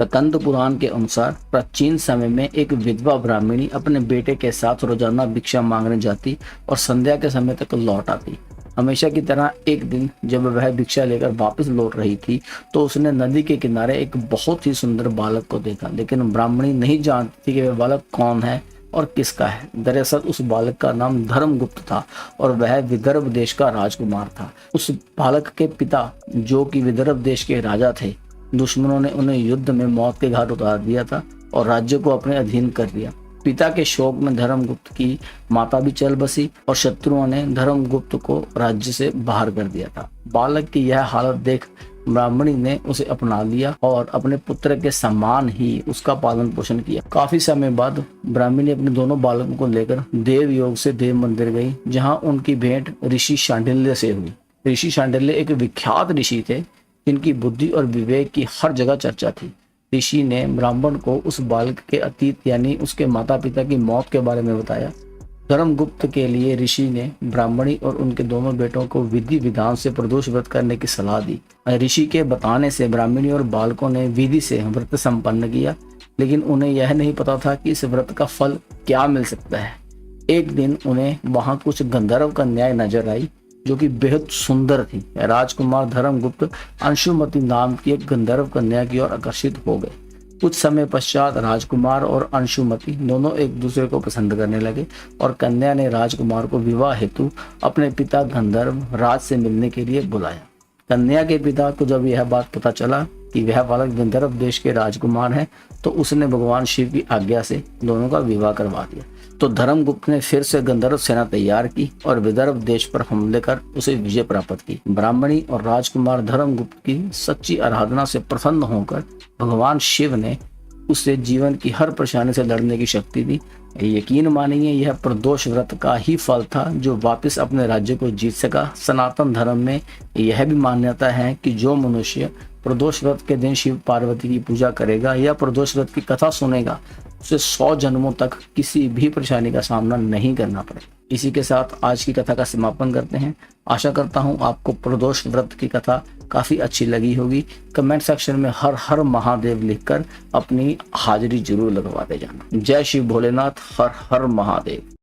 स्कंद पुराण के अनुसार प्राचीन समय में एक विधवा ब्राह्मणी अपने बेटे के साथ रोजाना भिक्षा मांगने जाती और संध्या के समय तक लौट आती। हमेशा की तरह एक दिन जब वह भिक्षा लेकर वापस लौट रही थी तो उसने नदी के किनारे एक बहुत ही सुंदर बालक को देखा, लेकिन ब्राह्मणी नहीं जानती थी कि वह बालक कौन है और किसका है। दरअसल उस बालक का नाम धर्मगुप्त था और वह विदर्भ देश का राजकुमार था। उस बालक के पिता, जो कि विदर्भ देश के राजा थे, दुश्मनों ने उन्हें युद्ध में मौत के घाट उतार दिया था और राज्य को अपने अधीन कर लिया। पिता के शोक में धर्मगुप्त की माता भी चल बसी और शत्रुओं ने धर्मगुप्त को राज्य से बाहर कर दिया था। बालक की यह हालत देख ब्राह्मणी ने उसे अपना लिया और अपने पुत्र के समान ही उसका पालन पोषण किया। काफी समय बाद ब्राह्मणी अपने दोनों बालकों को लेकर देव योग से देव मंदिर गई, जहां उनकी भेंट ऋषि शांडिल्य से हुई। ऋषि शांडिल्य एक विख्यात ऋषि थे जिनकी बुद्धि और विवेक की हर जगह चर्चा थी। ऋषि ने ब्राह्मण को उस बालक के अतीत यानी उसके माता पिता की मौत के बारे में बताया। धर्मगुप्त के लिए ऋषि ने ब्राह्मणी और उनके दोनों बेटों को विधि विधान से प्रदोष व्रत करने की सलाह दी। ऋषि के बताने से ब्राह्मणी और बालकों ने विधि से व्रत संपन्न किया, लेकिन उन्हें यह नहीं पता था कि इस व्रत का फल क्या मिल सकता है। एक दिन उन्हें वहां कुछ गंधर्व कन्याएं नजर आई जो कि बेहद सुंदर थी। राजकुमार धर्मगुप्त अंशुमति नाम की एक गंधर्व कन्या की ओर आकर्षित हो गए। कुछ समय पश्चात राजकुमार और अंशुमति दोनों एक दूसरे को पसंद करने लगे और कन्या ने राजकुमार को विवाह हेतु अपने पिता गंधर्व राज से मिलने के लिए बुलाया। कन्या के पिता को जब यह बात पता चला कि वह बालक गंधर्व देश के राजकुमार हैं, तो उसने भगवान शिव की आज्ञा से दोनों का विवाह करवा दिया। तो धर्मगुप्त ने फिर से गंधर्व सेना तैयार की और विदर्भ देश पर हमले कर उसे विजय प्राप्त की। ब्राह्मणी और राजकुमार धर्मगुप्त की सच्ची आराधना से प्रसन्न होकर भगवान शिव ने उसे जीवन की हर परेशानी से लड़ने की शक्ति दी। यकीन मानिए यह प्रदोष व्रत का ही फल था जो वापस अपने राज्य को जीत सका। सनातन धर्म में यह भी मान्यता है कि जो मनुष्य प्रदोष व्रत के दिन शिव पार्वती की पूजा करेगा या प्रदोष व्रत की कथा सुनेगा, उसे 100 जन्मों तक किसी भी परेशानी का सामना नहीं करना पड़े। इसी के साथ आज की कथा का समापन करते हैं। आशा करता हूँ आपको प्रदोष व्रत की कथा काफी अच्छी लगी होगी। कमेंट सेक्शन में हर हर महादेव लिखकर अपनी हाजिरी जरूर लगवाते जाना। जय शिव भोलेनाथ, हर हर महादेव।